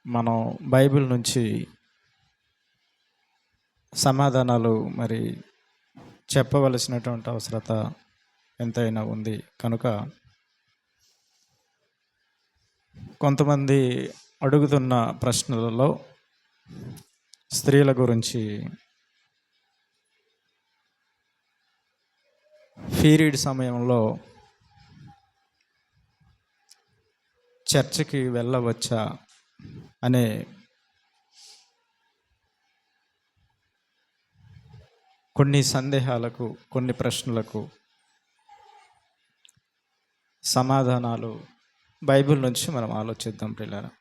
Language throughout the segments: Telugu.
మనం బైబిల్ నుంచి సమాధానాలు చెప్పవలసినటువంటి అవసరత ఎంతైనా ఉంది కనుక కొంతమంది అడుగుతున్న ప్రశ్నలలో స్త్రీల గురించి పీరియడ్ సమయంలో చర్చికి వెళ్ళవచ్చా అనే కొన్ని సందేహాలకు, కొన్ని ప్రశ్నలకు సమాధానాలు బైబిల్ నుంచి మనం ఆలోచిద్దాం పిల్లలు.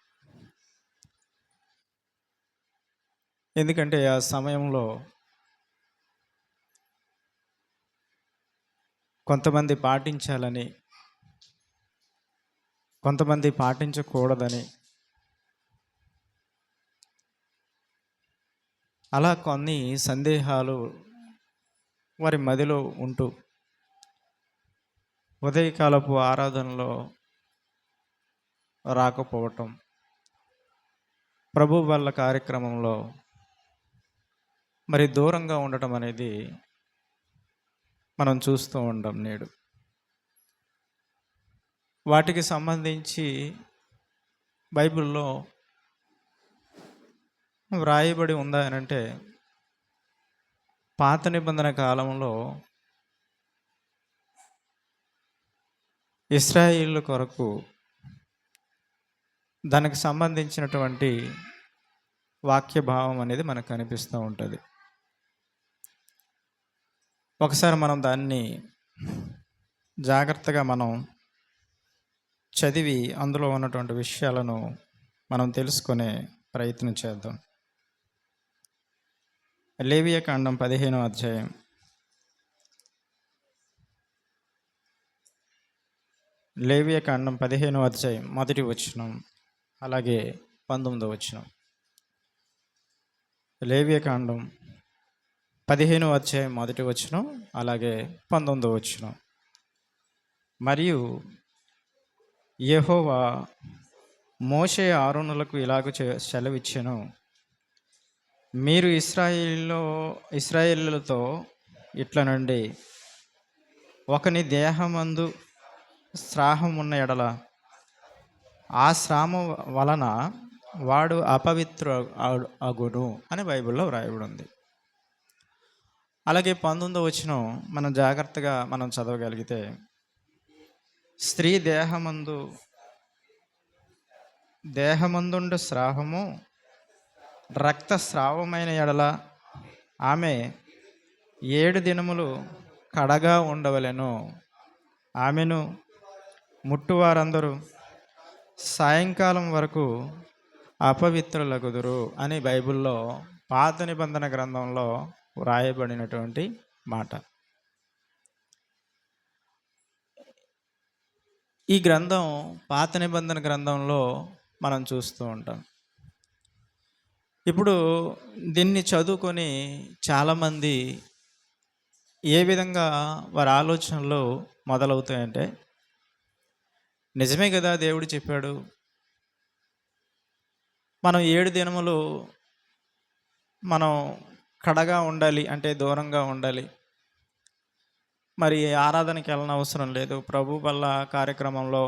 ఎందుకంటే ఆ సమయంలో కొంతమంది పాటించాలని, కొంతమంది పాటించకూడదని, అలా కొన్ని సందేహాలు వారి మదిలో ఉంటూ ఉదయకాలపు ఆరాధనలో రాకపోవటం, ప్రభు వల్ల కార్యక్రమంలో దూరంగా ఉండటం అనేది మనం చూస్తూ ఉంటాం నేడు. వాటికి సంబంధించి బైబిల్లో వ్రాయబడి ఉందా అని అంటే, పాత నిబంధన కాలంలో ఇశ్రాయేలు కొరకు దానికి సంబంధించినటువంటి వాక్య భావం అనేది మనకు కనిపిస్తూ ఉంటుంది. ఒకసారి మనం దాన్ని జాగ్రత్తగా చదివి అందులో ఉన్నటువంటి విషయాలను మనం తెలుసుకునే ప్రయత్నం చేద్దాం. లేవియకాండం 15వ అధ్యాయం. లేవియకాండం 15వ అధ్యాయం మొదటి వచనం, అలాగే 19వ వచనం. లేవియకాండం 15వ అధ్యాయం మొదటి వచనం, అలాగే 19వ వచనం. మరియు యెహోవా మోషే ఆరోనులకు ఇలాగ సెలవిచ్చెను, మీరు ఇశ్రాయేలులతో ఇట్లనండి, ఒకని దేహమందు స్రాహం ఉన్న ఎడల ఆ శ్రామ వలన వాడు అపవిత్ర అగును అని బైబిల్లో వ్రాయబడి ఉంది. అలాగే 19వ వచనం మనం జాగ్రత్తగా చదవగలిగితే, స్త్రీ దేహమందుండు స్రావము రక్తస్రావమైన ఎడల ఆమె 7 దినములు కడగా ఉండవలెను. ఆమెను ముట్టువారందరూ సాయంకాలం వరకు అపవిత్రులగుదురు అని బైబిల్లో పాత నిబంధన గ్రంథంలో వ్రాయబడినటువంటి మాట. ఈ గ్రంథం పాత నిబంధన గ్రంథంలో మనం చూస్తూ ఉంటాం. ఇప్పుడు దీన్ని చదువుకొని చాలామంది ఏ విధంగా వారి ఆలోచనలు మొదలవుతాయంటే, నిజమే కదా దేవుడు చెప్పాడు, మనం 7 దినములు కడగా ఉండాలి, అంటే దూరంగా ఉండాలి, ఆరాధనకి వెళ్ళని అవసరం లేదు, ప్రభు వల్ల కార్యక్రమంలో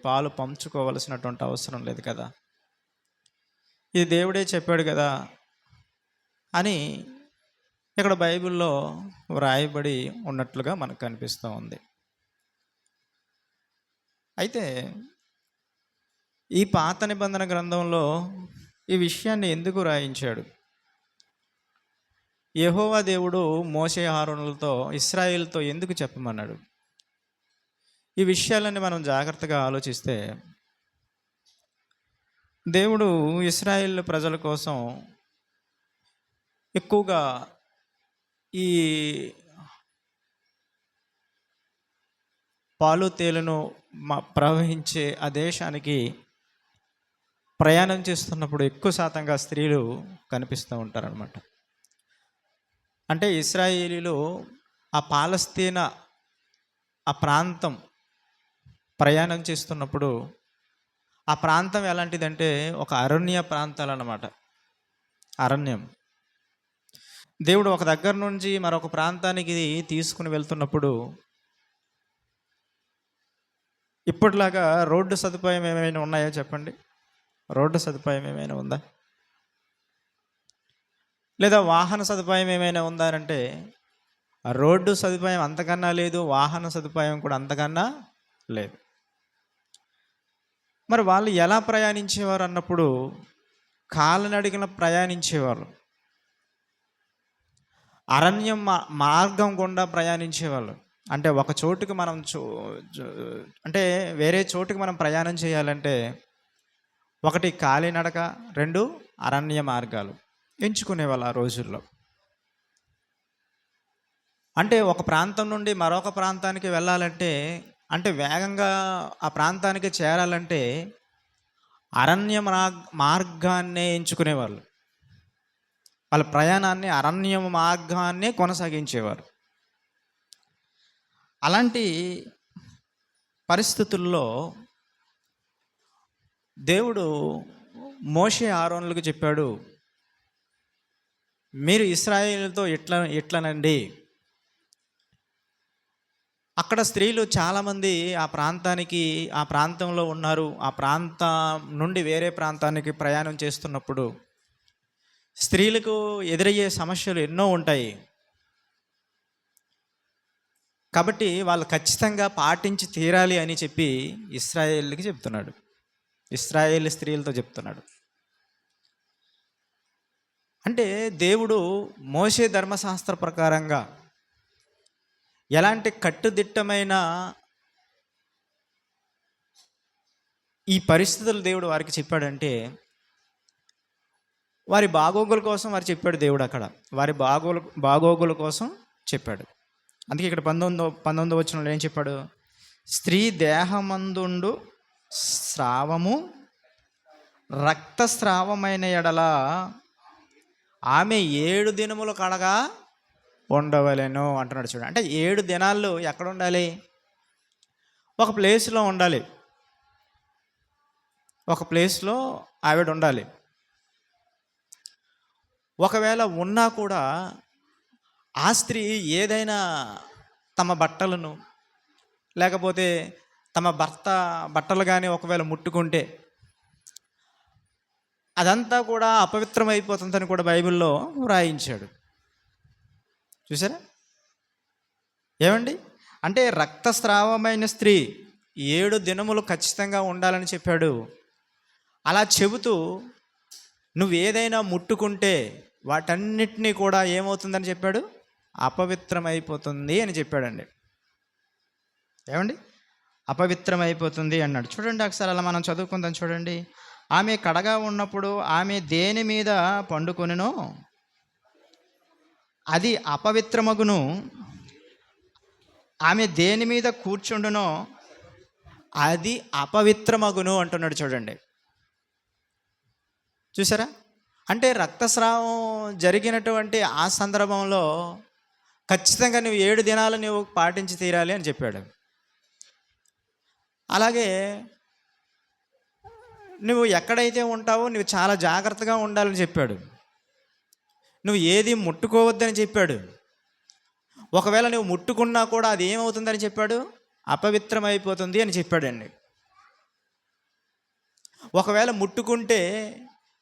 పాలు పంచుకోవలసినటువంటి అవసరం లేదు కదా, ఇది దేవుడే చెప్పాడు కదా అని ఇక్కడ బైబిల్లో వ్రాయబడి ఉన్నట్లుగా మనకు కనిపిస్తూ ఉంది. అయితే ఈ పాత నిబంధన గ్రంథంలో ఈ విషయాన్ని ఎందుకు రాయించాడు? యెహోవా దేవుడు మోషే ఆరోనులతో, ఇశ్రాయేలుతో ఎందుకు చెప్పమన్నాడు? ఈ విషయాలన్నీ మనం జాగ్రత్తగా ఆలోచిస్తే, దేవుడు ఇశ్రాయేలు ప్రజల కోసం ఎక్కువగా ఈ పాలు తేలును ప్రవహించే ఆ దేశానికి ప్రయాణం చేస్తున్నప్పుడు ఎక్కువ శాతంగా స్త్రీలు కనిపిస్తూ ఉంటారనమాట. అంటే ఇశ్రాయేలీలు ఆ పాలస్తీనా ఆ ప్రాంతం ప్రయాణం చేస్తున్నప్పుడు ఆ ప్రాంతం ఎలాంటిదంటే ఒక అరణ్య ప్రాంతాలు అన్నమాట. అరణ్యం. దేవుడు ఒక దగ్గర నుంచి మరొక ప్రాంతానికి తీసుకుని వెళ్తున్నప్పుడు ఇప్పటిలాగా రోడ్డు సదుపాయం ఏమైనా ఉన్నాయా చెప్పండి? రోడ్డు సదుపాయం ఏమైనా ఉందా? లేదా వాహన సదుపాయం ఏమైనా ఉందా అంటే ఆ రోడ్డు సదుపాయం అంతకన్నా లేదు, వాహన సదుపాయం కూడా అంతకన్నా లేదు. మరి వాళ్ళు ఎలా ప్రయాణించేవారు అన్నప్పుడు కాలినడకన ప్రయాణించేవారు. అరణ్యం మార్గం గుండా ప్రయాణించేవాళ్ళు. అంటే ఒక చోటుకి మనం అంటే వేరే చోటుకి మనం ప్రయాణం చేయాలంటే ఒకటి కాలినడక, 2 అరణ్య మార్గాలు ఎంచుకునేవాళ్ళు ఆ రోజుల్లో. అంటే ఒక ప్రాంతం నుండి మరొక ప్రాంతానికి వెళ్ళాలంటే, అంటే వేగంగా ఆ ప్రాంతానికి చేరాలంటే అరణ్య మార్గాన్నే ఎంచుకునేవాళ్ళు. వాళ్ళ ప్రయాణాన్ని అరణ్య మార్గాన్నే కొనసాగించేవారు. అలాంటి పరిస్థితుల్లో దేవుడు మోషే ఆరోనులకు చెప్పాడు, మీరు ఇశ్రాయేలుతో ఇట్లనండి. అక్కడ స్త్రీలు చాలామంది ఆ ప్రాంతంలో ఉన్నారు. ఆ ప్రాంతం నుండి వేరే ప్రాంతానికి ప్రయాణం చేస్తున్నప్పుడు స్త్రీలకు ఎదురయ్యే సమస్యలు ఎన్నో ఉంటాయి. కాబట్టి వాళ్ళు ఖచ్చితంగా పాటించి తీరాలి అని చెప్పి ఇశ్రాయేలుకి చెప్తున్నాడు. ఇశ్రాయేలు స్త్రీలతో చెప్తున్నాడు. అంటే దేవుడు మోషే ధర్మశాస్త్ర ప్రకారంగా ఎలాంటి కట్టుదిట్టమైన ఈ పరిస్థితులు దేవుడు వారికి చెప్పాడంటే వారి బాగోగుల కోసం వారు చెప్పాడు. దేవుడు అక్కడ వారి బాగోగుల కోసం చెప్పాడు. అందుకే ఇక్కడ 19వ వచనంలో ఏం చెప్పాడు? స్త్రీ దేహమందుండు స్రావము రక్తస్రావమైన ఎడల ఆమె 7 దినముల కడగా ఉండవలెను అంటున్నాడు. చూడండి, అంటే 7 దినాలు ఎక్కడ ఉండాలి? ఒక ప్లేస్లో ఉండాలి. ఒక ప్లేస్లో ఆవిడ ఉండాలి. ఒకవేళ ఉన్నా కూడా ఆ స్త్రీ ఏదైనా తమ బట్టలను లేకపోతే తమ భర్త బట్టలు కానీ ఒకవేళ ముట్టుకుంటే అదంతా కూడా అపవిత్రమైపోతుందని కూడా బైబిల్లో వ్రాయించాడు. చూసారా? ఏమండి, అంటే రక్తస్రావమైన స్త్రీ 7 దినములు ఖచ్చితంగా ఉండాలని చెప్పాడు. అలా చెబుతూ నువ్వు ఏదైనా ముట్టుకుంటే వాటన్నిటినీ కూడా ఏమవుతుందని చెప్పాడు? అపవిత్రమైపోతుంది అని చెప్పాడండి. ఏమండి, అపవిత్రమైపోతుంది అన్నాడు. చూడండి ఒకసారి అలా మనం చదువుకుందాం. చూడండి, ఆమె కడగా ఉన్నప్పుడు ఆమె దేని మీద పండుకొనెనో అది అపవిత్రమగును, ఆమె దేని మీద కూర్చుండునో అది అపవిత్రమగును అంటున్నాడు. చూడండి, చూసారా? అంటే రక్తస్రావం జరిగినటువంటి ఆ సందర్భంలో ఖచ్చితంగా నువ్వు 7 దినాలు నువ్వు పాటించి తీరాలి అని చెప్పాడు. అలాగే నువ్వు ఎక్కడైతే ఉంటావో నువ్వు చాలా జాగ్రత్తగా ఉండాలని చెప్పాడు. నువ్వు ఏది ముట్టుకోవద్దని చెప్పాడు. ఒకవేళ నువ్వు ముట్టుకున్నా కూడా అది ఏమవుతుందని చెప్పాడు? అపవిత్రమైపోతుంది అని చెప్పాడండి. ఒకవేళ ముట్టుకుంటే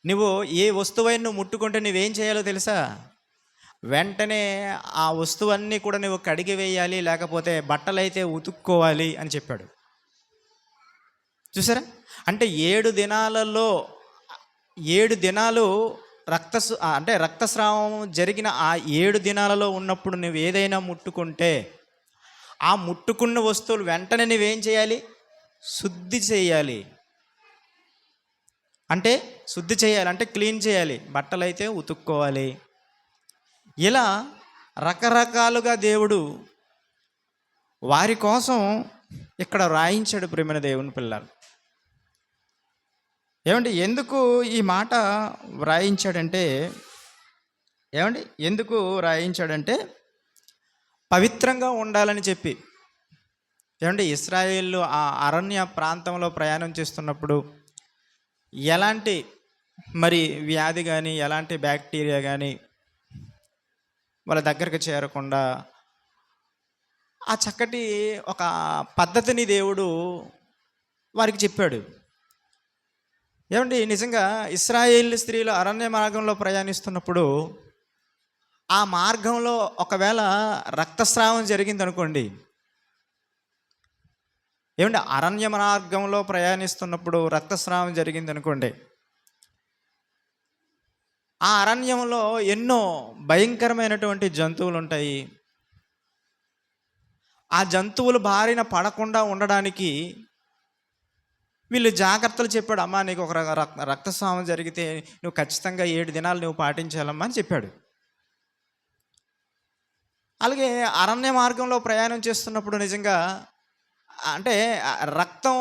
నువ్వు ఏ వస్తువైనా నువ్వు ముట్టుకుంటే నువ్వేం చేయాలో తెలుసా? వెంటనే ఆ వస్తువన్నీ కూడా నువ్వు కడిగి వేయాలి, లేకపోతే బట్టలైతే ఉతుక్కోవాలి అని చెప్పాడు. చూసారా? అంటే 7 దినాలలో 7 దినాలు అంటే రక్తస్రావం జరిగిన ఆ 7 దినాలలో ఉన్నప్పుడు నువ్వు ఏదైనా ముట్టుకుంటే ఆ ముట్టుకున్న వస్తువులు వెంటనే నువ్వేం చేయాలి? శుద్ధి చేయాలి. అంటే శుద్ధి చేయాలి అంటే క్లీన్ చేయాలి, బట్టలైతే ఉతుక్కోవాలి. ఇలా రకరకాలుగా దేవుడు వారి కోసం ఇక్కడ రాయించాడు. ప్రేమైన దేవుని పిల్లలు, ఏమండి, ఎందుకు ఈ మాట వ్రాయించాడంటే ఎందుకు రాయించాడంటే పవిత్రంగా ఉండాలని చెప్పి. ఇస్రాయేలు ఆ అరణ్య ప్రాంతంలో ప్రయాణం చేస్తున్నప్పుడు ఎలాంటి మరి వ్యాధి కానీ ఎలాంటి బ్యాక్టీరియా కానీ వాళ్ళ దగ్గరకు చేరకుండా ఆ చక్కటి ఒక పద్ధతిని దేవుడు వారికి చెప్పాడు. ఏమండి, నిజంగా ఇశ్రాయేలు స్త్రీలు అరణ్య మార్గంలో ప్రయాణిస్తున్నప్పుడు ఆ మార్గంలో ఒకవేళ రక్తస్రావం జరిగింది అనుకోండి, ఏమండి అరణ్య మార్గంలో ప్రయాణిస్తున్నప్పుడు రక్తస్రావం జరిగింది అనుకోండి, ఆ అరణ్యంలో ఎన్నో భయంకరమైనటువంటి జంతువులు ఉంటాయి. ఆ జంతువులు బారిన పడకుండా ఉండడానికి వీళ్ళు జాగ్రత్తలు చెప్పాడు. అమ్మా, నీకు ఒక రక్తస్రావం జరిగితే నువ్వు ఖచ్చితంగా 7 దినాలు నువ్వు పాటించాలమ్మా అని చెప్పాడు. అలాగే అరణ్య మార్గంలో ప్రయాణం చేస్తున్నప్పుడు నిజంగా అంటే రక్తం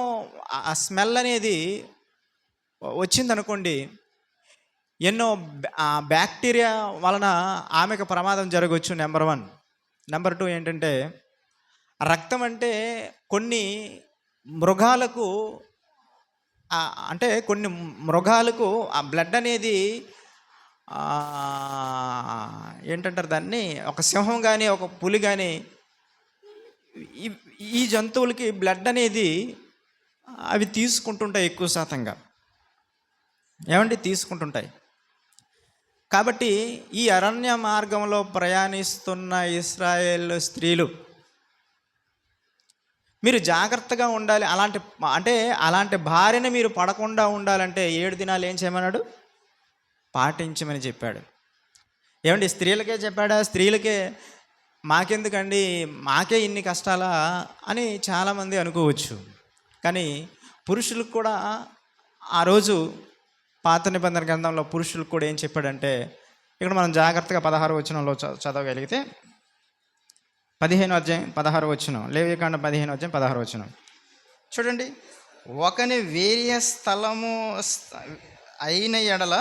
ఆ స్మెల్ అనేది వచ్చిందనుకోండి, ఎన్నో బ్యాక్టీరియా వలన ఆమెకు ప్రమాదం జరగవచ్చు. నెంబర్ 1. నెంబర్ 2 ఏంటంటే, రక్తం అంటే కొన్ని మృగాలకు కొన్ని మృగాలకు ఆ బ్లడ్ అనేది ఏంటంటారు దాన్ని, ఒక సింహం కానీ ఒక పులి కానీ ఈ జంతువులకి బ్లడ్ అనేది అవి తీసుకుంటుంటాయి, ఎక్కువ శాతంగా ఏమండి తీసుకుంటుంటాయి. కాబట్టి ఈ అరణ్య మార్గంలో ప్రయాణిస్తున్న ఇశ్రాయేలు స్త్రీలు మీరు జాగ్రత్తగా ఉండాలి. అలాంటి భార్యను మీరు పడకుండా ఉండాలంటే 7 దినాలు ఏం చేయమన్నాడు? పాటించమని చెప్పాడు. ఏమండి, స్త్రీలకే చెప్పాడా? స్త్రీలకే మాకెందుకండి, మాకే ఇన్ని కష్టాలా అని చాలామంది అనుకోవచ్చు. కానీ పురుషులకు కూడా ఆ రోజు పాత నిబంధన గ్రంథంలో పురుషులకు కూడా ఏం చెప్పాడంటే, ఇక్కడ మనం జాగ్రత్తగా 16వ వచనంలో చదవగలిగితే, 15వ అధ్యాయం 16వ వచనం, లేవియకాండం 15వ అధ్యాయం 16వ వచనం చూడండి. ఒకని వీర్య స్థలము అయిన ఎడల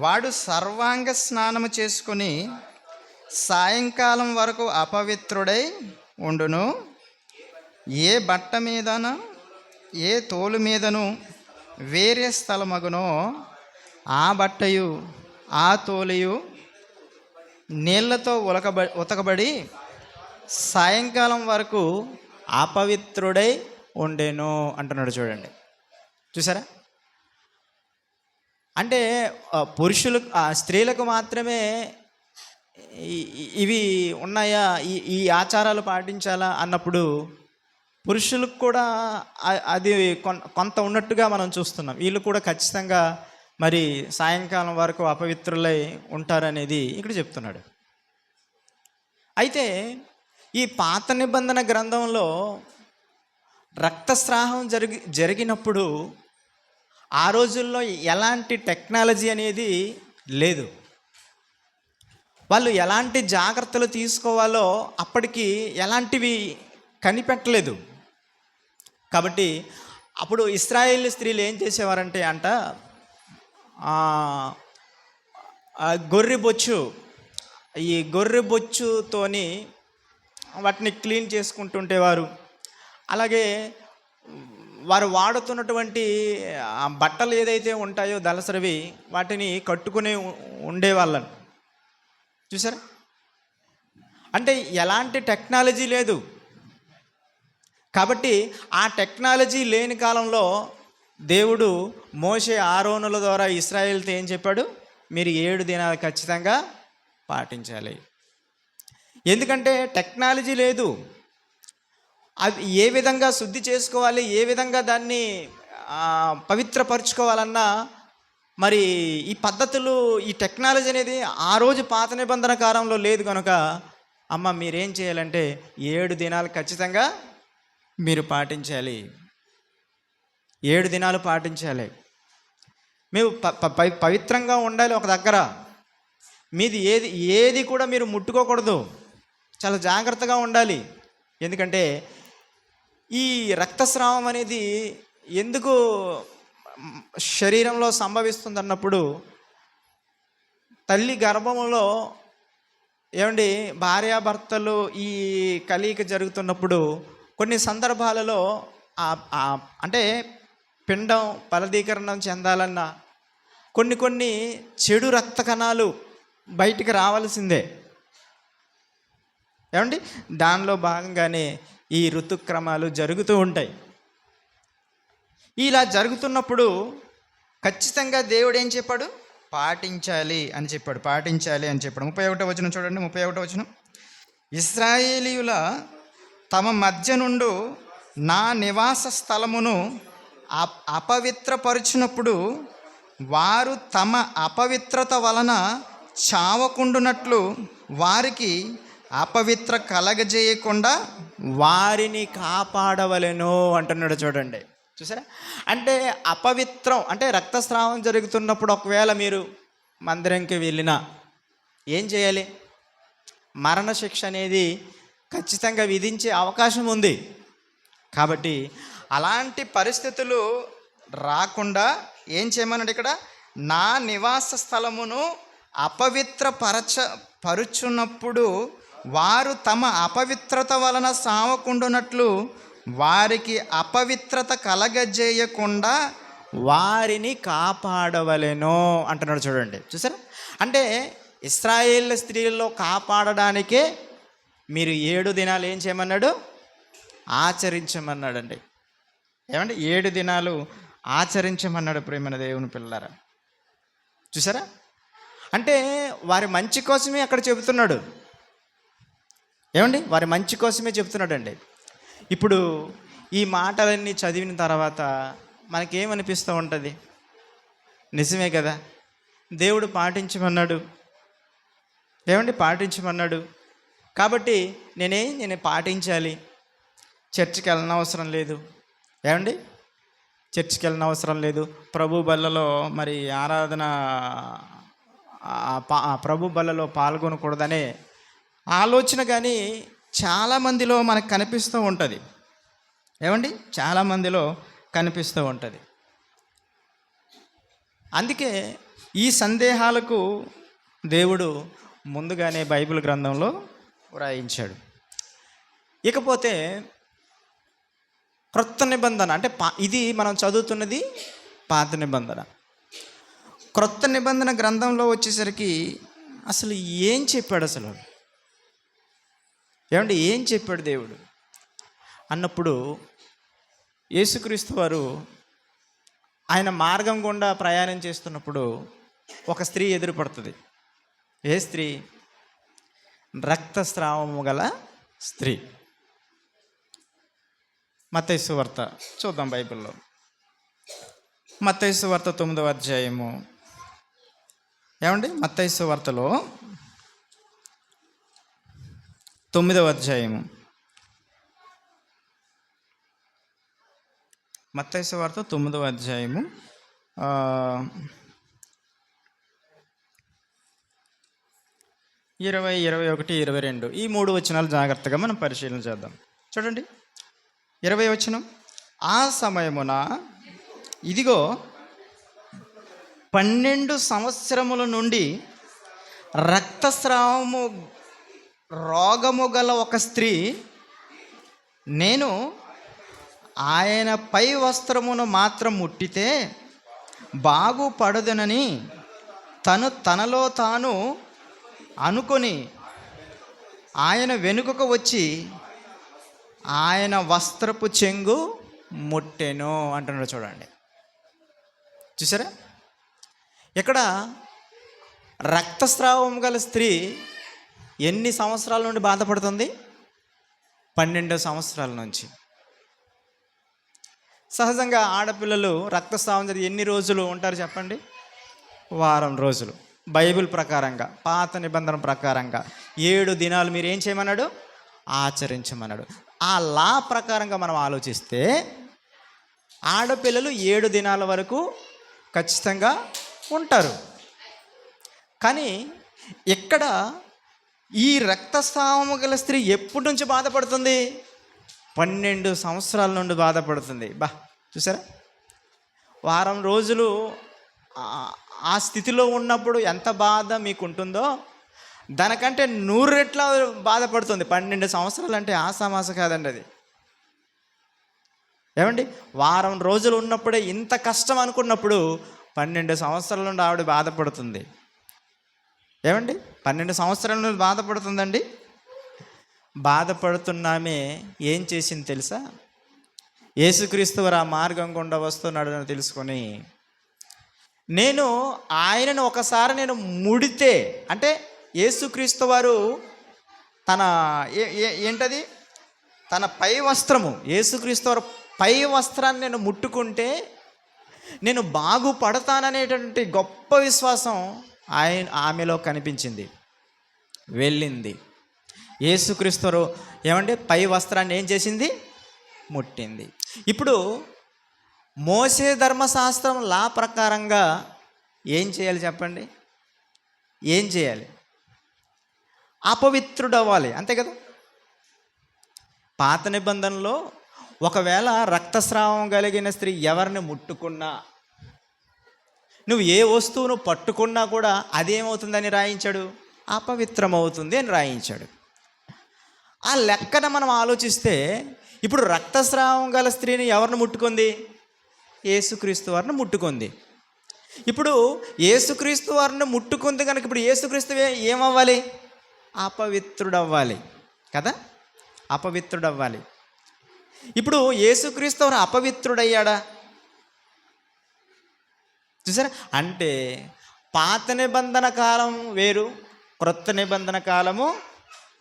వాడు సర్వాంగ స్నానము చేసుకొని సాయంకాలం వరకు అపవిత్రుడై ఉండును. ఏ బట్ట మీదను ఏ తోలు మీదను వేరే స్థలమగునో ఆ బట్టయు ఆ తోలియు నీళ్లతో ఉతకబడి సాయంకాలం వరకు అపవిత్రుడై ఉండేను అంటున్నాడు. చూడండి, చూసారా? అంటే పురుషులు స్త్రీలకు మాత్రమే ఇవి ఉన్నాయా, ఈ ఆచారాలు పాటించాలా అన్నప్పుడు పురుషులకు కూడా అది కొంత ఉన్నట్టుగా మనం చూస్తున్నాం. వీళ్ళు కూడా ఖచ్చితంగా మరి సాయంకాలం వరకు అపవిత్రులై ఉంటారనేది ఇక్కడ చెప్తున్నాడు. అయితే ఈ పాత నిబంధన గ్రంథంలో రక్తస్రావం జరిగినప్పుడు ఆ రోజుల్లో ఎలాంటి టెక్నాలజీ అనేది లేదు. వాళ్ళు ఎలాంటి జాగ్రత్తలు తీసుకోవాలో అప్పటికి ఎలాంటివి కనిపెట్టలేదు. కాబట్టి అప్పుడు ఇశ్రాయేలు స్త్రీలు ఏం చేసేవారంటే గొర్రె బొచ్చుతోని వాటిని క్లీన్ చేసుకుంటుంటేవారు. అలాగే వారు వాడుతున్నటువంటి బట్టలు ఏదైతే ఉంటాయో దళసరివి, వాటిని కట్టుకుని ఉండేవాళ్ళని చూసారా? అంటే ఎలాంటి టెక్నాలజీ లేదు. కాబట్టి ఆ టెక్నాలజీ లేని కాలంలో దేవుడు మోషే ఆరోనుల ద్వారా ఇశ్రాయేలుతో ఏం చెప్పాడు? మీరు 7 దినాలు ఖచ్చితంగా పాటించాలి. ఎందుకంటే టెక్నాలజీ లేదు. అది ఏ విధంగా శుద్ధి చేసుకోవాలి, ఏ విధంగా దాన్ని పవిత్రపరచుకోవాలన్నా మరి ఈ పద్ధతులు, ఈ టెక్నాలజీ అనేది ఆ రోజు పాత నిబంధన కాలంలో లేదు కనుక అమ్మ మీరేం చేయాలంటే 7 దినాలు ఖచ్చితంగా మీరు పాటించాలి. 7 దినాలు పాటించాలి. మేము పవిత్రంగా ఉండాలి. ఒక దగ్గర మీది ఏది కూడా మీరు ముట్టుకోకూడదు. చాలా జాగ్రత్తగా ఉండాలి. ఎందుకంటే ఈ రక్తస్రావం అనేది ఎందుకు శరీరంలో సంభవిస్తుంది అన్నప్పుడు, తల్లి గర్భంలో ఏమండి భార్యాభర్తలు ఈ కలయిక జరుగుతున్నప్పుడు కొన్ని సందర్భాలలో అంటే పిండం ఫలదీకరణం చెందాలన్నా కొన్ని చెడు రక్త కణాలు బయటికి రావాల్సిందే. ఏమండి, దానిలో భాగంగానే ఈ ఋతుక్రమాలు జరుగుతూ ఉంటాయి. ఇలా జరుగుతున్నప్పుడు ఖచ్చితంగా దేవుడు ఏం చెప్పాడు? పాటించాలి అని చెప్పాడు. 31వ వచనం చూడండి. 31వ వచనం, ఇశ్రాయేలీయుల తమ మధ్య నుండి నా నివాస స్థలమును అపవిత్రపరుచినప్పుడు వారు తమ అపవిత్రత వలన చావకుండునట్లు వారికి అపవిత్ర కలగజేయకుండా వారిని కాపాడవలెను అంటున్నాడు. చూడండి, చూసారా? అంటే అపవిత్రం అంటే రక్తస్రావం జరుగుతున్నప్పుడు ఒకవేళ మీరు మందిరంకి వెళ్ళినా ఏం చేయాలి? మరణశిక్ష అనేది ఖచ్చితంగా విధించే అవకాశం ఉంది. కాబట్టి అలాంటి పరిస్థితులు రాకుండా ఏం చేయమన్నాడు ఇక్కడ? నా నివాస స్థలమును పరుచున్నప్పుడు వారు తమ అపవిత్రత వలన సావకుండునట్లు వారికి అపవిత్రత కలగజేయకుండా వారిని కాపాడవలెను అంటున్నాడు. చూడండి, చూసారా? అంటే ఇశ్రాయేల్ స్త్రీల్లో కాపాడడానికే మీరు 7 దినాలు ఏం చేయమన్నాడు? ఆచరించమన్నాడండి. ఏమంటే 7 దినాలు ఆచరించమన్నాడు. ప్రియమైన దేవుని పిల్లలారా, చూసారా? అంటే వారి మంచి కోసమే అక్కడ చెబుతున్నాడు. ఏమండి, వారి మంచి కోసమే చెబుతున్నాడండి. ఇప్పుడు ఈ మాటలన్నీ చదివిన తర్వాత మనకేమనిపిస్తూ ఉంటుంది? నిజమే కదా, దేవుడు పాటించమన్నాడు. ఏమండి, పాటించమన్నాడు కాబట్టి నేను పాటించాలి. చర్చికి వెళ్ళనవసరం లేదు. ఏమండి, చర్చికి వెళ్ళనవసరం లేదు. ప్రభు బల్లలో మరి ఆరాధన ప్రభు బల్లలో పాల్గొనకూడదనే ఆలోచన కానీ చాలామందిలో మనకు కనిపిస్తూ ఉంటుంది. ఏమండి, చాలామందిలో కనిపిస్తూ ఉంటుంది. అందుకే ఈ సందేహాలకు దేవుడు ముందుగానే బైబిల్ గ్రంథంలో వ్రాయించాడు. ఇకపోతే క్రొత్త నిబంధన అంటే ఇది మనం చదువుతున్నది పాత నిబంధన. క్రొత్త నిబంధన గ్రంథంలో వచ్చేసరికి అసలు ఏం చెప్పాడు? అసలు ఏమంటే ఏం చెప్పాడు దేవుడు అన్నప్పుడు, యేసుక్రీస్తు వారు ఆయన మార్గం గుండా ప్రయాణం చేస్తున్నప్పుడు ఒక స్త్రీ ఎదురుపడుతుంది. ఏ స్త్రీ? రక్తస్రావము గల స్త్రీ. మత్తయి సువార్త చూద్దాం బైబిల్లో. మత్తయి సువార్త 9వ అధ్యాయము. ఏమండి, మత్తయి సువార్తలో 9వ అధ్యాయము. మత్తయి సువార్త 9వ అధ్యాయము 20, 21, 22 ఈ 3 వచనాలు జాగ్రత్తగా మనం పరిశీలన చేద్దాం. చూడండి, 20వ వచనం, ఆ సమయమున ఇదిగో 12 సంవత్సరముల నుండి రక్తస్రావము రోగము గల ఒక స్త్రీ నేను ఆయన పై వస్త్రమును మాత్రం ముట్టితే బాగుపడదునని తనలో తాను అనుకొని ఆయన వెనుకకు వచ్చి ఆయన వస్త్రపు చెంగు ముట్టెను అంటున్నాడు. చూడండి, చూసారా? ఇక్కడ రక్తస్రావం గల స్త్రీ ఎన్ని సంవత్సరాల నుండి బాధపడుతుంది? 12 సంవత్సరాల నుంచి. సహజంగా ఆడపిల్లలు రక్తస్రావం జరిగి ఎన్ని రోజులు ఉంటారు చెప్పండి? వారం రోజులు. బైబిల్ ప్రకారంగా, పాత నిబంధన ప్రకారంగా 7 దినాలు మీరు ఏం చేయమన్నాడు? ఆచరించమన్నాడు. ఆ లా ప్రకారంగా మనం ఆలోచిస్తే ఆడపిల్లలు 7 దినాల వరకు ఖచ్చితంగా ఉంటారు. కానీ ఇక్కడ ఈ రక్తస్రావము గల స్త్రీ ఎప్పటి నుంచి బాధపడుతుంది? 12 సంవత్సరాల నుండి బాధపడుతుంది. చూసారా? వారం రోజులు ఆ స్థితిలో ఉన్నప్పుడు ఎంత బాధ మీకు ఉంటుందో దానికంటే 100 రెట్ల బాధపడుతుంది. 12 సంవత్సరాలు అంటే ఆసామాస కాదండి అది. ఏమండి, వారం రోజులు ఉన్నప్పుడే ఇంత కష్టం అనుకున్నప్పుడు 12 సంవత్సరాల నుండి ఆవిడ బాధపడుతుంది. ఏమండి, 12 సంవత్సరాల నుండి బాధపడుతుందండి. బాధపడుతున్నామే ఏం చేసింది తెలుసా? యేసుక్రీస్తు వారు ఆ మార్గం గుండా వస్తున్నాడు అని తెలుసుకొని, నేను ఆయనను ఒకసారి నేను ముడితే, అంటే యేసుక్రీస్తు వారు తన ఏంటది, తన పై వస్త్రము, యేసుక్రీస్తు వారు పై వస్త్రాన్ని నేను ముట్టుకుంటే నేను బాగుపడతాననేటువంటి గొప్ప విశ్వాసం ఆమెలో కనిపించింది. వెళ్ళింది. యేసుక్రీస్తు వారు ఏమంటే పై వస్త్రాన్ని ఏం చేసింది? ముట్టింది. ఇప్పుడు మోసే ధర్మశాస్త్రం లా ప్రకారంగా ఏం చేయాలి చెప్పండి? ఏం చేయాలి? అపవిత్రుడవ్వాలి, అంతే కదా. పాత నిబంధనలో ఒకవేళ రక్తస్రావం కలిగిన స్త్రీ ఎవరిని ముట్టుకున్నా, నువ్వు ఏ వస్తువును పట్టుకున్నా కూడా అదేమవుతుందని రాయించాడు? అపవిత్రమవుతుంది అని రాయించాడు. ఆ లెక్కన మనం ఆలోచిస్తే ఇప్పుడు రక్తస్రావం గల స్త్రీని ఎవరిని ముట్టుకుంది? యేసుక్రీస్తు వారిని ముట్టుకుంది. ఇప్పుడు యేసుక్రీస్తు వారిని ముట్టుకుంది కనుక ఇప్పుడు యేసుక్రీస్తు ఏమవ్వాలి? అపవిత్రుడవ్వాలి కదా, అపవిత్రుడవ్వాలి. ఇప్పుడు యేసుక్రీస్తు వారు అపవిత్రుడయ్యాడా? చూసారా? అంటే పాత నిబంధన కాలం వేరు, క్రొత్త నిబంధన కాలము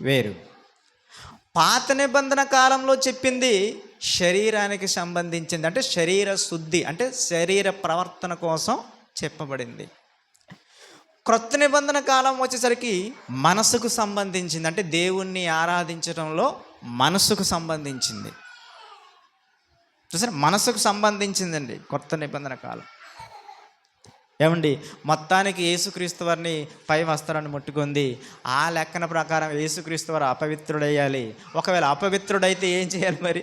వేరు. పాత నిబంధన కాలంలో చెప్పింది శరీరానికి సంబంధించింది, అంటే శరీర శుద్ధి, అంటే శరీర ప్రవర్తన కోసం చెప్పబడింది. క్రొత్త నిబంధన కాలం వచ్చేసరికి మనసుకు సంబంధించింది, అంటే దేవుణ్ణి ఆరాధించడంలో మనసుకు సంబంధించింది. చూసారా? మనసుకు సంబంధించిందండి క్రొత్త నిబంధన కాలం. ఏమండి, మొత్తానికి యేసుక్రీస్తు వారిని పై వస్త్రాన్ని ముట్టుకుంది. ఆ లెక్కన ప్రకారం యేసుక్రీస్తు వారు అపవిత్రుడయ్యాలి. ఒకవేళ అపవిత్రుడైతే ఏం చేయాలి మరి?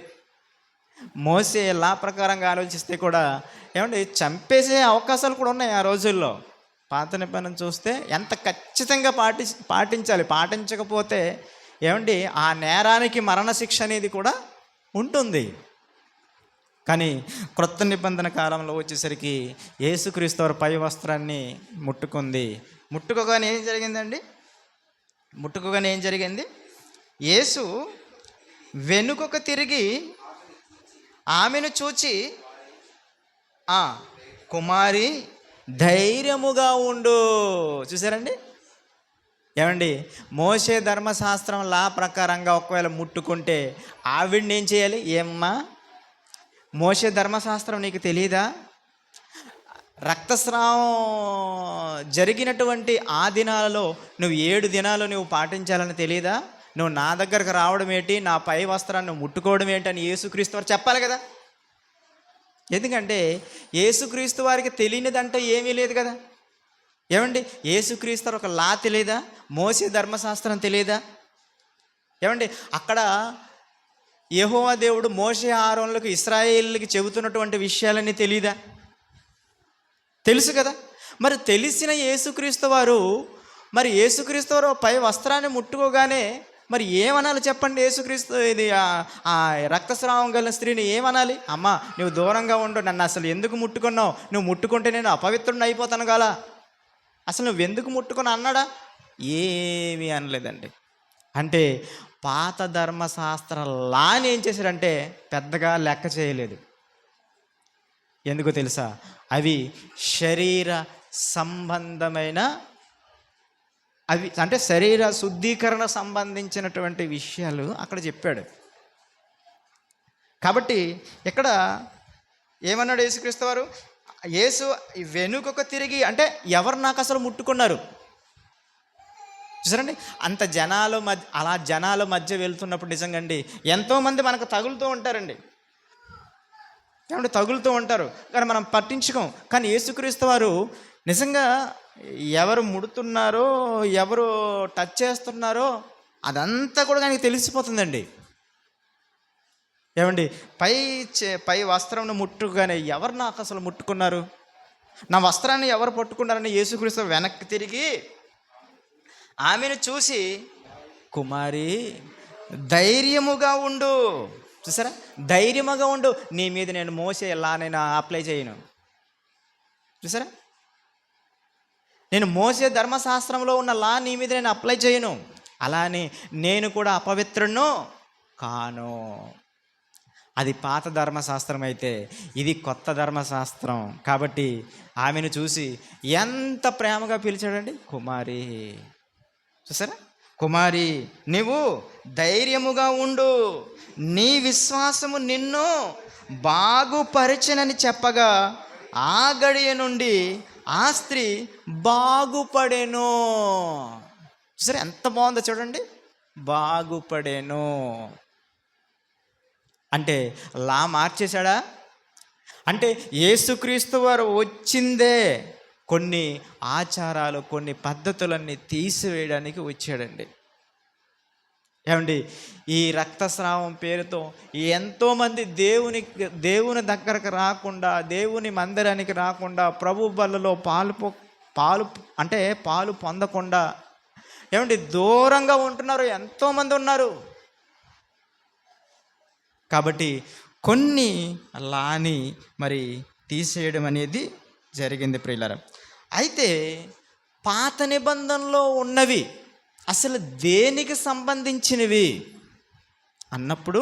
మోసే లా ప్రకారంగా ఆలోచిస్తే కూడా ఏమండి చంపేసే అవకాశాలు కూడా ఉన్నాయి ఆ రోజుల్లో. పాత నిబంధన చూస్తే ఎంత ఖచ్చితంగా పాటించాలి. పాటించకపోతే ఏమండి ఆ నేరానికి మరణశిక్ష అనేది కూడా ఉంటుంది. కానీ క్రొత్త నిబంధన కాలంలో వచ్చేసరికి యేసుక్రీస్తు వారు పై వస్త్రాన్ని ముట్టుకుంది. ముట్టుకోగానే ఏం జరిగిందండి? ముట్టుకోగానే ఏం జరిగింది? యేసు వెనుకకు తిరిగి ఆమెను చూచి, కుమారి ధైర్యముగా ఉండు. చూసారండి? ఏమండి, మోసే ధర్మశాస్త్రం లా ప్రకారంగా ఒకవేళ ముట్టుకుంటే ఆవిడ్ని ఏం చేయాలి? ఏమ్మా, మోసే ధర్మశాస్త్రం నీకు తెలియదా? రక్తస్రావం జరిగినటువంటి ఆ దినాలలో నువ్వు 7 దినాలు నువ్వు పాటించాలని తెలియదా? నువ్వు నా దగ్గరకు రావడం ఏంటి, నా పై వస్త్రాన్ని ముట్టుకోవడం ఏంటి అని యేసుక్రీస్తు వారు చెప్పాలి కదా. ఎందుకంటే యేసుక్రీస్తు వారికి తెలియనిదంటే ఏమీ లేదు కదా. ఏమండి, యేసుక్రీస్తు వారు ఒక లా తెలియదా? మోసే ధర్మశాస్త్రం తెలియదా? ఏమండి, అక్కడ యెహోవా దేవుడు మోషే ఆరోనులకు ఇశ్రాయేలుకి చెబుతున్నటువంటి విషయాలన్నీ తెలీదా? తెలుసు కదా. మరి తెలిసిన యేసుక్రీస్తు వారు పై వస్త్రాన్ని ముట్టుకోగానే మరి ఏమనాలి చెప్పండి? యేసుక్రీస్తు ఇది ఆ రక్తస్రావం కలిగిన స్త్రీని ఏమనాలి? అమ్మా, నువ్వు దూరంగా ఉండు, నన్ను అసలు ఎందుకు ముట్టుకున్నావు? నువ్వు ముట్టుకుంటే నేను అపవిత్రుడిని అయిపోతాను కదా, అసలు నువ్వు ఎందుకు ముట్టుకుని అన్నాడా? ఏమీ అనలేదండి. అంటే పాత ధర్మశాస్త్ర లాని ఏం చేశారంటే పెద్దగా లెక్క చేయలేదు. ఎందుకో తెలుసా? అవి శరీర సంబంధమైన, అవి అంటే శరీర శుద్ధీకరణ సంబంధించినటువంటి విషయాలు అక్కడ చెప్పాడు. కాబట్టి ఇక్కడ ఏమన్నాడు యేసుక్రీస్తు వారు? యేసు వెనుకకు తిరిగి, అంటే ఎవరు నాకు అసలు ముట్టుకున్నారు? చూసారండి, అంత జనాల మధ్య వెళ్తున్నప్పుడు నిజంగా అండి ఎంతోమంది మనకు తగులుతూ ఉంటారండి. ఏమంటే తగులుతూ ఉంటారు కానీ మనం పట్టించుకోం. కానీ యేసుక్రీస్తు వారు నిజంగా ఎవరు ముడుతున్నారో, ఎవరు టచ్ చేస్తున్నారో అదంతా కూడా ఆయనకి తెలిసిపోతుందండి. ఏమండి, పై వస్త్రంను ముట్టుగానే ఎవరు నాకు అసలు ముట్టుకున్నారు, నా వస్త్రాన్ని ఎవరు పట్టుకున్నారని యేసుక్రీస్తు వెనక్కి తిరిగి ఆమెను చూసి, కుమారి ధైర్యముగా ఉండు, చూసారా, ధైర్యముగా ఉండు, నీ మీద నేను మోసే లా నేను అప్లై చేయను. చూసారా, నేను మోసే ధర్మశాస్త్రంలో ఉన్న లా నీ మీద నేను అప్లై చేయను. అలానే నేను కూడా అపవిత్రును కాను. అది పాత ధర్మశాస్త్రం అయితే, ఇది కొత్త ధర్మశాస్త్రం. కాబట్టి ఆమెను చూసి ఎంత ప్రేమగా పిలిచాడండి, కుమారి. చూసారా, కుమారి నీవు ధైర్యముగా ఉండు, నీ విశ్వాసము నిన్ను బాగుపరచనని చెప్పగా ఆ గడియ నుండి ఆ స్త్రీ బాగుపడెను. చూసారా, ఎంత బాగుందో చూడండి, బాగుపడెను అంటే లా మార్చేశాడా? అంటే యేసుక్రీస్తు వారు వచ్చిందే కొన్ని ఆచారాలు, కొన్ని పద్ధతులన్నీ తీసివేయడానికి వచ్చాడండి. ఏమండి, ఈ రక్తస్రావం పేరుతో ఎంతోమంది దేవుని దగ్గరకు రాకుండా, దేవుని మందిరానికి రాకుండా, ప్రభు బల్లలో పాలు పొందకుండా ఏమండి దూరంగా ఉంటున్నారు, ఎంతోమంది ఉన్నారు. కాబట్టి కొన్ని లాని మరి తీసేయడం అనేది జరిగింది ప్రియులారా. అయితే పాత నిబంధనలో ఉన్నవి అసలు దేనికి సంబంధించినవి అన్నప్పుడు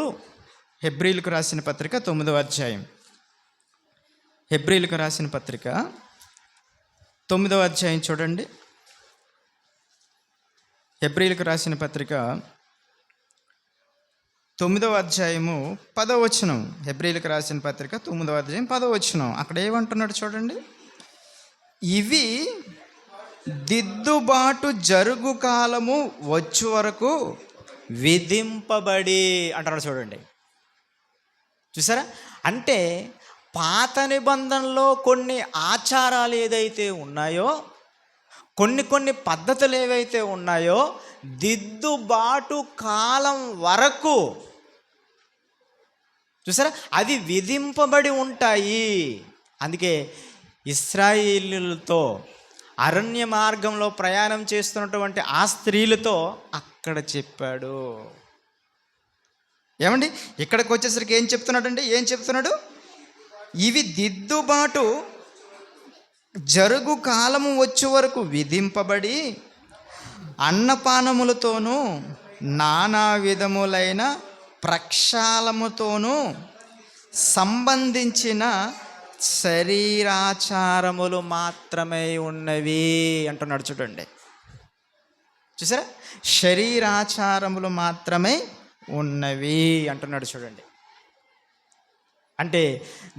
హెబ్రీలకు రాసిన పత్రిక 9వ అధ్యాయం, హెబ్రీలకు రాసిన పత్రిక 9వ అధ్యాయం చూడండి. హెబ్రీలకు రాసిన పత్రిక 9వ అధ్యాయము 10వ వచనం. హెబ్రీలకు రాసిన పత్రిక 9వ అధ్యాయం 10వ వచనం. అక్కడ ఏమంటున్నాడు చూడండి, ఇవి దిద్దుబాటు జరుగు కాలము వచ్చు వరకు విధింపబడి అంటున్నాడు చూడండి. చూసారా, అంటే పాత నిబంధనలో కొన్ని ఆచారాలు ఏదైతే ఉన్నాయో, కొన్ని పద్ధతులు ఏవైతే ఉన్నాయో, దిద్దుబాటు కాలం వరకు చూసారా అవి విధింపబడి ఉంటాయి. అందుకే ఇశ్రాయేలీయులతో అరణ్య మార్గంలో ప్రయాణం చేస్తున్నటువంటి ఆ స్త్రీలతో అక్కడ చెప్పాడు. ఏమండి, ఇక్కడికి వచ్చేసరికి ఏం చెప్తున్నాడు? ఇవి దిద్దుబాటు జరుగు కాలము వచ్చే వరకు విధింపబడి అన్నపానములతోనూ నానా విధములైన ప్రక్షాళముతోనూ సంబంధించిన శరీరాచారములు మాత్రమే ఉన్నవి అంటున్నాడు చూడండి. చూసారా, శరీరాచారములు మాత్రమే ఉన్నవి అంటున్నాడు చూడండి. అంటే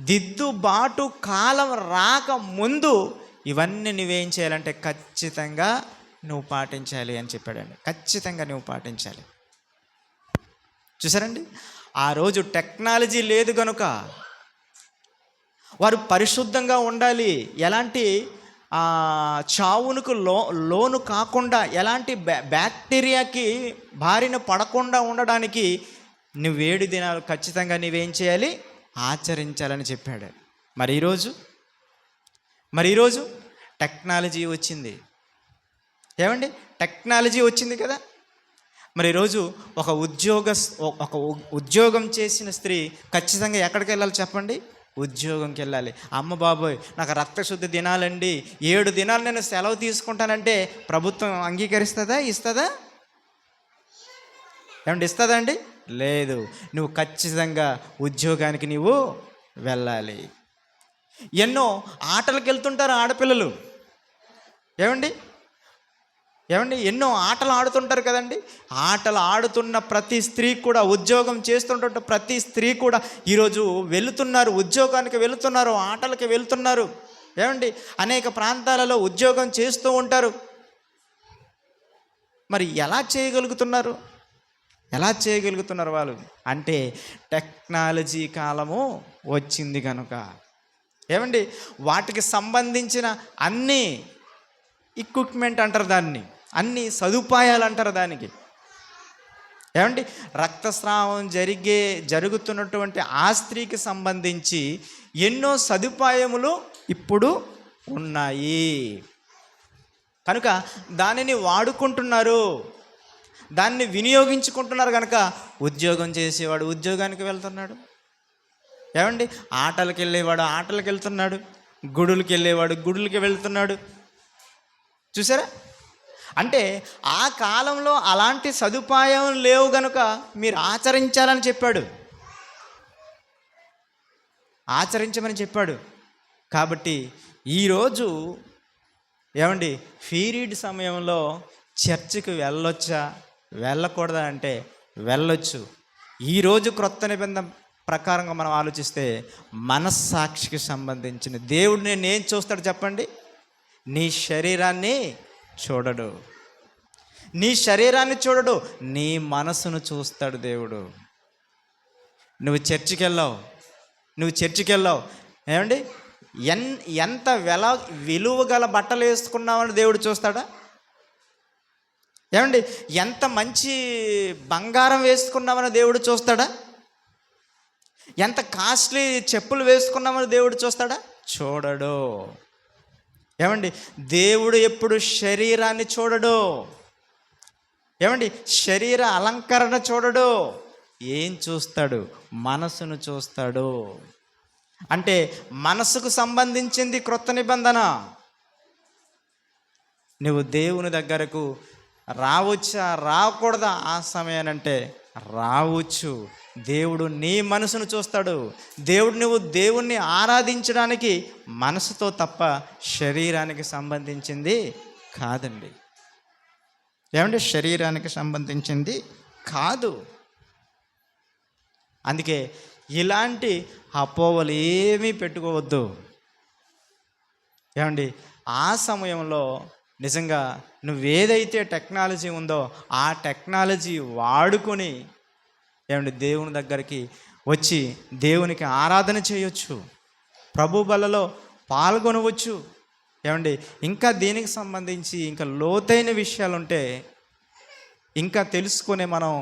దిద్దుబాటు కాలం రాక ముందు ఇవన్నీ నువ్వేం చేయాలంటే ఖచ్చితంగా నువ్వు పాటించాలి అని చెప్పాడండి. ఖచ్చితంగా నువ్వు పాటించాలి. చూసారండి, ఆ రోజు టెక్నాలజీ లేదు కనుక వారు పరిశుద్ధంగా ఉండాలి, ఎలాంటి చావునకు లోను కాకుండా, ఎలాంటి బ్యాక్టీరియాకి బారిన పడకుండా ఉండడానికి నువ్వు 7 దినాలు ఖచ్చితంగా నువ్వేం చేయాలి, ఆచరించాలని చెప్పాడు. మరి ఈరోజు టెక్నాలజీ వచ్చింది. ఏమండి, టెక్నాలజీ వచ్చింది కదా. మరి ఈరోజు ఒక ఉద్యోగం చేసిన స్త్రీ ఖచ్చితంగా ఎక్కడికి వెళ్ళాలి చెప్పండి? ఉద్యోగంకి వెళ్ళాలి. అమ్మ బాబోయ్, నాకు రక్తశుద్ధి దినాలండి, 7 దినాలు నేను సెలవు తీసుకుంటానంటే ప్రభుత్వం అంగీకరిస్తుందా? ఇస్తుందా? ఏమంటే ఇస్తుందా అండి? లేదు. నువ్వు ఖచ్చితంగా ఉద్యోగానికి నువ్వు వెళ్ళాలి. ఎన్నో ఆటలకు వెళ్తుంటారు ఆడపిల్లలు. ఏమండి ఎన్నో ఆటలు ఆడుతుంటారు కదండి. ఆటలు ఆడుతున్న ప్రతి స్త్రీ కూడా, ఉద్యోగం చేస్తుంటే ప్రతి స్త్రీ కూడా ఈరోజు వెళుతున్నారు, ఉద్యోగానికి వెళుతున్నారు, ఆటలకి వెళుతున్నారు. ఏమండి, అనేక ప్రాంతాలలో ఉద్యోగం చేస్తూ ఉంటారు. మరి ఎలా చేయగలుగుతున్నారు వాళ్ళు అంటే టెక్నాలజీ కాలము వచ్చింది కనుక. ఏమండి, వాటికి సంబంధించిన అన్ని ఎక్విప్మెంట్ అంటారు దాన్ని, అన్ని సదుపాయాలు అంటారు దానికి. ఏమండి, రక్తస్రావం జరుగుతున్నటువంటి ఆ స్త్రీకి సంబంధించి ఎన్నో సదుపాయములు ఇప్పుడు ఉన్నాయి కనుక దానిని వాడుకుంటున్నారు. దాన్ని వినియోగించుకుంటున్నారు కనుక ఉద్యోగం చేసేవాడు ఉద్యోగానికి వెళ్తున్నాడు, ఏమండి ఆటలకు వెళ్ళేవాడు ఆటలకు వెళ్తున్నాడు, గుడులకి వెళ్ళేవాడు గుడులకి వెళ్తున్నాడు. చూసారా? అంటే ఆ కాలంలో అలాంటి సదుపాయం లేవు గనుక మీరు ఆచరించాలని చెప్పాడు, ఆచరించమని చెప్పాడు. కాబట్టి ఈరోజు ఏమండి పీరియడ్ సమయంలో చర్చికి వెళ్ళొచ్చా వెళ్ళకూడదా అంటే వెళ్ళొచ్చు. ఈరోజు క్రొత్త నిబంధన ప్రకారంగా మనం ఆలోచిస్తే మనస్సాక్షికి సంబంధించిన దేవుడు నేను ఏం చూస్తాడు చెప్పండి? నీ శరీరాన్ని చూడడు, నీ శరీరాన్ని చూడడు, నీ మనసును చూస్తాడు దేవుడు. నువ్వు చర్చికి వెళ్ళావు ఏమండి ఎంత విలువ గల బట్టలు వేసుకున్నావని దేవుడు చూస్తాడా? ఏమండి ఎంత మంచి బంగారం వేసుకున్నామని దేవుడు చూస్తాడా? ఎంత కాస్ట్లీ చెప్పులు వేసుకున్నామని దేవుడు చూస్తాడా? చూడడు. ఏమండి దేవుడు ఎప్పుడు శరీరాన్ని చూడడు, ఏమండి శరీర అలంకరణ చూడడు. ఏం చూస్తాడు? మనసును చూస్తాడు. అంటే మనసుకు సంబంధించింది క్రొత్త నిబంధన. నువ్వు దేవుని దగ్గరకు రావచ్చా రాకూడదా ఆ సమయానంటే రావచ్చు. దేవుడు నీ మనసును చూస్తాడు. నువ్వు దేవుణ్ణి ఆరాధించడానికి మనసుతో తప్ప శరీరానికి సంబంధించింది కాదండి. ఏమంటే శరీరానికి సంబంధించింది కాదు. అందుకే ఇలాంటి అపోవలు ఏమీ పెట్టుకోవద్దు. ఏమండి ఆ సమయంలో నిజంగా నువ్వేదైతే టెక్నాలజీ ఉందో ఆ టెక్నాలజీ వాడుకొని ఏమండి దేవుని దగ్గరికి వచ్చి దేవునికి ఆరాధన చేయొచ్చు, ప్రభు బలలో పాల్గొనవచ్చు. ఏమండి ఇంకా దీనికి సంబంధించి ఇంకా లోతైన విషయాలు ఉంటే ఇంకా తెలుసుకునే మనం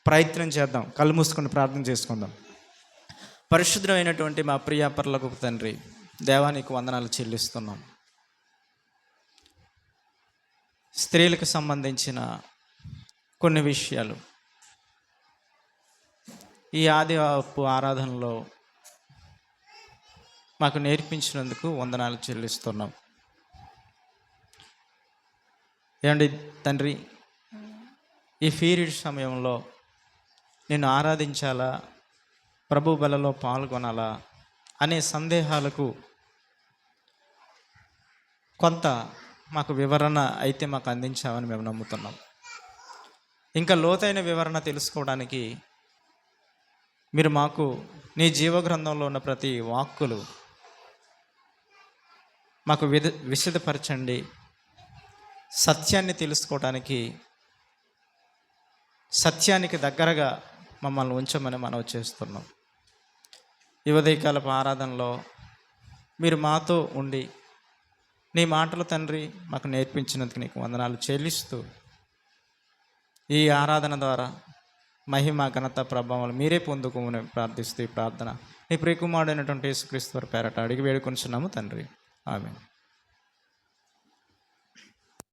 ప్రయత్నం చేద్దాం. కళ్ళు మూసుకొని ప్రార్థన చేసుకుందాం. పరిశుద్ధమైనటువంటి మా ప్రియ పరలోకపు తండ్రి, దేవానికి వందనాలు చెల్లిస్తున్నాం. స్త్రీలకు సంబంధించిన కొన్ని విషయాలు ఈ ఆదివారపు ఆరాధనలో మాకు నేర్పించినందుకు వందనాలు చెల్లిస్తున్నాం. ఏమండి తండ్రి, ఈ పీరియడ్ సమయంలో నేను ఆరాధించాలా, ప్రభు బలలో పాల్గొనాలా అనే సందేహాలకు కొంత మాకు వివరణ అయితే మాకు అందించామని మేము నమ్ముతున్నాం. ఇంకా లోతైన వివరణ తెలుసుకోవడానికి మీరు మాకు నీ జీవగ్రంథంలో ఉన్న ప్రతి వాక్కులు మాకు విశదపరచండి. సత్యాన్ని తెలుసుకోవడానికి సత్యానికి దగ్గరగా మమ్మల్ని ఉంచమని మనవి చేస్తున్నాం. ఈ ఉదయకాలపు ఆరాధనలో మీరు మాతో ఉండి నీ మాటలు తండ్రి మాకు నేర్పించినందుకు నీకు వందనాలు చెల్లిస్తూ ఈ ఆరాధన ద్వారా మహిమ ఘనత ప్రభావాలు మీరే పొందుకోమని ప్రార్థిస్తూ ఈ ప్రార్థన నీ ప్రియకుమారుడైనటువంటి యేసుక్రీస్తు వారి పేరట అడిగి వేడుకొనిచున్నాము తండ్రి. ఆమేన్.